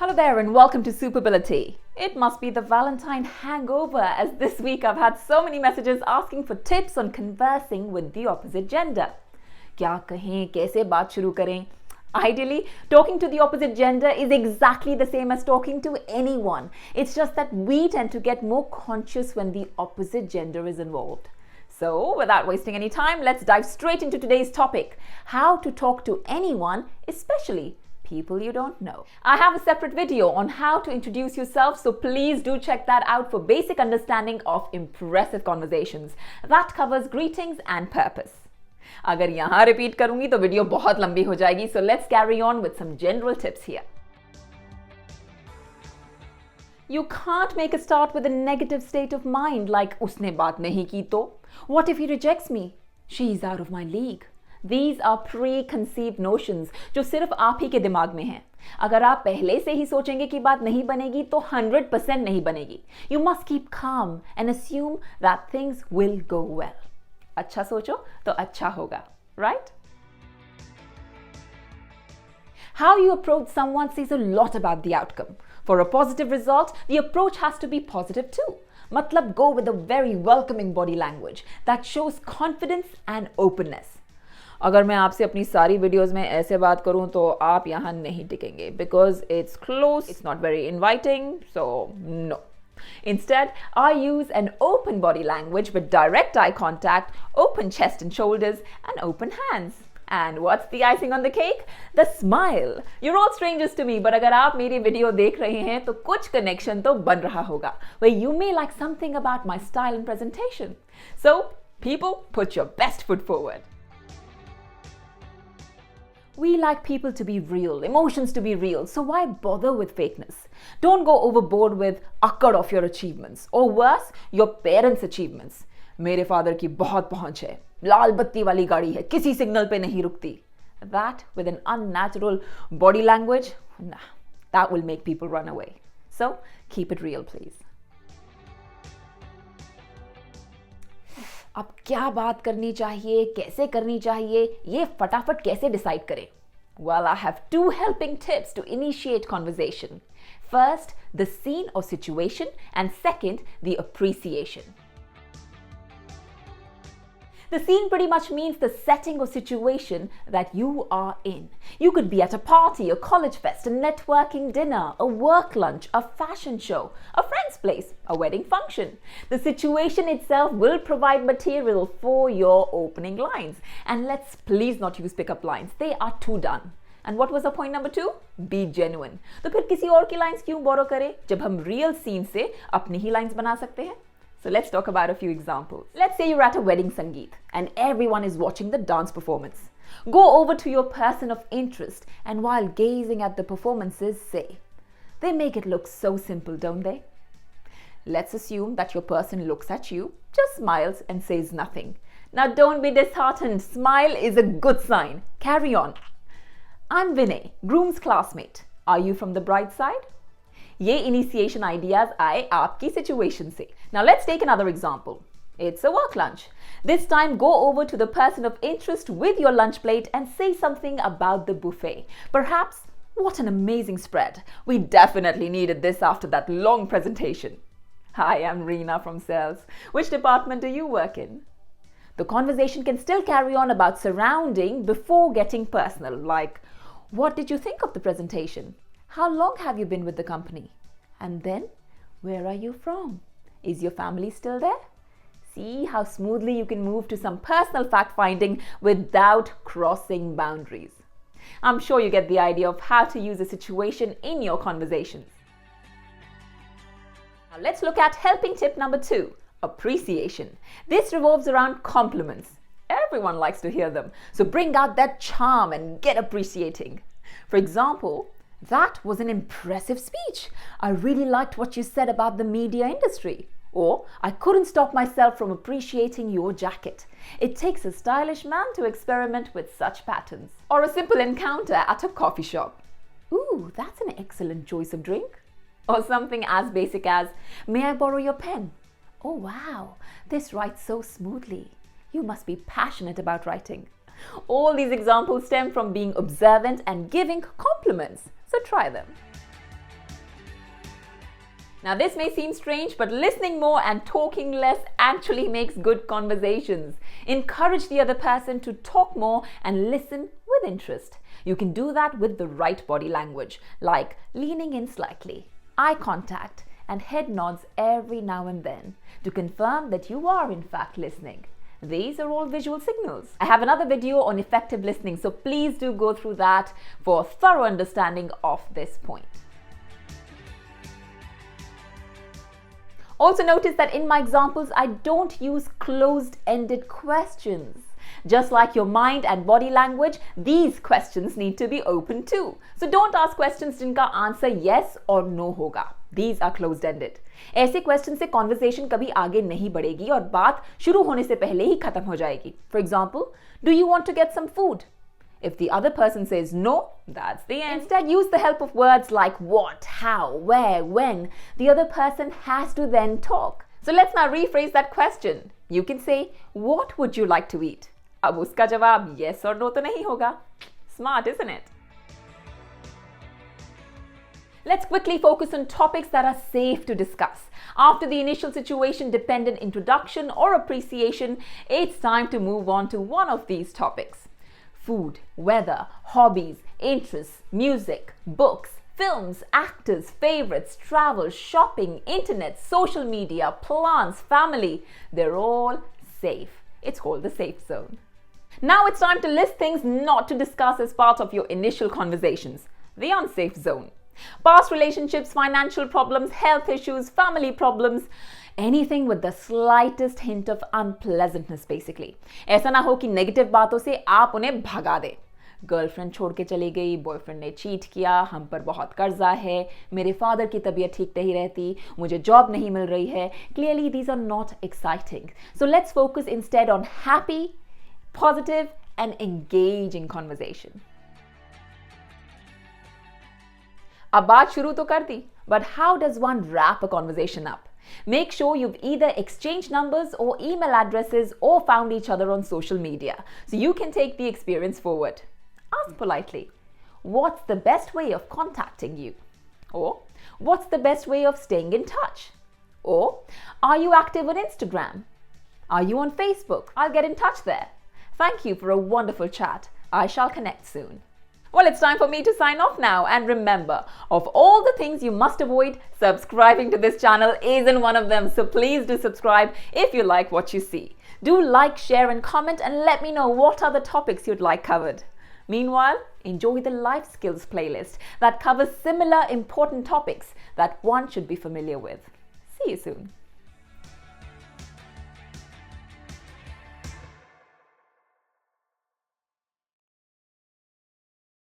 Hello there and welcome to SUPAbility. It must be the Valentine hangover, as this week I've had so many messages asking for tips on conversing with the opposite gender. क्या कहें, कैसे बात शुरू करें? Ideally, talking to the opposite gender is exactly the same as talking to anyone. It's just that we tend to get more conscious when the opposite gender is involved. So, without wasting any time, let's dive straight into today's topic: how to talk to anyone, especially people you don't know. I have a separate video on how to introduce yourself, so please do check that out for basic understanding of impressive conversations. That covers greetings and purpose. अगर यहाँ repeat करूँगी तो video बहुत लंबी हो जाएगी, so let's carry on with some general tips here. You can't make a start with a negative state of mind like उसने बात नहीं की तो. What if he rejects me? She's out of my league. These are preconceived notions जो सिर्फ आप ही के दिमाग में हैं. अगर आप पहले से ही सोचेंगे कि बात नहीं बनेगी तो 100% नहीं बनेगी. You must keep calm and assume that things will go well. अच्छा सोचो तो अच्छा होगा, right? How you approach someone says a lot about the outcome. For a positive result, the approach has to be positive too. मतलब go with a very welcoming body language that shows confidence and openness. अगर मैं आपसे अपनी सारी videos में ऐसे बात करूं तो आप यहाँ नहीं टिकेंगे because it's close, it's not very inviting, so no. Instead, I use an open body language with direct eye contact, open chest and shoulders, and open hands. And what's the icing on the cake? The smile. You're all strangers to me, but अगर आप मेरी video देख रहे हैं तो कुछ connection तो बन रहा होगा, where you may like something about my style and presentation. So, people, put your best foot forward. We like people to be real, emotions to be real, so why bother with fakeness? Don't go overboard with akkad of your achievements, or worse, your parents' achievements. मेरे father की बहुत पहुंच है, लाल बत्ती वाली गाड़ी है, किसी सिग्नल पे नहीं रुकती. That with an unnatural body language, nah, that will make people run away. So keep it real, please. अब क्या बात करनी चाहिए, कैसे करनी चाहिए, ये फटाफट कैसे डिसाइड करें? Well, I have 2 helping tips to initiate conversation. First, the scene or situation, and second, the appreciation. The scene pretty much means the setting or situation that you are in. You could be at a party, a college fest, a networking dinner, a work lunch, a fashion show, a friend's place, a wedding function. The situation itself will provide material for your opening lines. And let's please not use pickup lines. They are too done. And what was the point number 2? Be genuine. तो फिर किसी और की lines क्यों borrow करें जब हम real scene से अपनी ही lines बना सकते हैं? So let's talk about a few examples. Let's say you're at a wedding sangeet and everyone is watching the dance performance. Go over to your person of interest and while gazing at the performances say, they make it look so simple, don't they? Let's assume that your person looks at you, just smiles and says nothing. Now don't be disheartened. Smile is a good sign. Carry on. I'm Vinay, groom's classmate. Are you from the bride's side? ये initiation ideas आए आपकी situation से. Now let's take another example. It's a work lunch. This time go over to the person of interest with your lunch plate and say something about the buffet. Perhaps, what an amazing spread. We definitely needed this after that long presentation. Hi, I'm Reena from sales. Which department do you work in? The conversation can still carry on about surrounding before getting personal, like, what did you think of the presentation? How long have you been with the company? And then, where are you from? Is your family still there? See how smoothly you can move to some personal fact-finding without crossing boundaries. I'm sure you get the idea of how to use a situation in your conversations. Now let's look at helping tip number 2, appreciation. This revolves around compliments. Everyone likes to hear them, so bring out that charm and get appreciating. For example, that was an impressive speech. I really liked what you said about the media industry. Or, I couldn't stop myself from appreciating your jacket. It takes a stylish man to experiment with such patterns. Or a simple encounter at a coffee shop. Ooh, that's an excellent choice of drink. Or something as basic as, may I borrow your pen? Oh wow, this writes so smoothly. You must be passionate about writing. All these examples stem from being observant and giving compliments. So try them. Now, this may seem strange, but listening more and talking less actually makes good conversations. Encourage the other person to talk more and listen with interest. You can do that with the right body language, like leaning in slightly, eye contact, and head nods every now and then to confirm that you are in fact listening. These are all visual signals. I have another video on effective listening, so please do go through that for a thorough understanding of this point. Also notice that in my examples, I don't use closed-ended questions. Just like your mind and body language, these questions need to be open too. So don't ask questions जिनका answer yes or no होगा. These are closed-ended. ऐसे question से conversation कभी आगे नहीं बढ़ेगी और बात शुरू होने से पहले ही खत्म हो जाएगी. For example, do you want to get some food? If the other person says no, that's the end. Instead, use the help of words like what, how, where, when. The other person has to then talk. So let's now rephrase that question. You can say, what would you like to eat? अब उसका जवाब yes or no तो नहीं होगा. Smart, isn't it? Let's quickly focus on topics that are safe to discuss. After the initial situation-dependent introduction or appreciation, it's time to move on to one of these topics. Food, weather, hobbies, interests, music, books, films, actors, favorites, travel, shopping, internet, social media, plants, family. They're all safe. It's called the safe zone. Now it's time to list things not to discuss as part of your initial conversations. The unsafe zone. Past relationships, financial problems, health issues, family problems, anything with the slightest hint of unpleasantness basically. ऐसा ना हो कि negative बातों से आप उन्हें भगा दें. गर्लफ्रेंड छोड़ के चली गई, बॉयफ्रेंड ने चीट किया, हम पर बहुत कर्जा है, मेरे फादर की तबीयत ठीक नहीं रहती, मुझे जॉब नहीं मिल रही है. Clearly these are not exciting. So let's focus instead on happy, positive and engaging conversation. अब बात शुरू तो कर दी, but how does one wrap a conversation up? Make sure you've either exchanged numbers or email addresses or found each other on social media so you can take the experience forward. Ask politely, what's the best way of contacting you? Or, what's the best way of staying in touch? Or, are you active on Instagram? Are you on Facebook? I'll get in touch there. Thank you for a wonderful chat. I shall connect soon. Well, it's time for me to sign off now. And remember, of all the things you must avoid, subscribing to this channel isn't one of them. So please do subscribe if you like what you see. Do like, share and comment and let me know what other topics you'd like covered. Meanwhile, enjoy the life skills playlist that covers similar important topics that one should be familiar with. See you soon.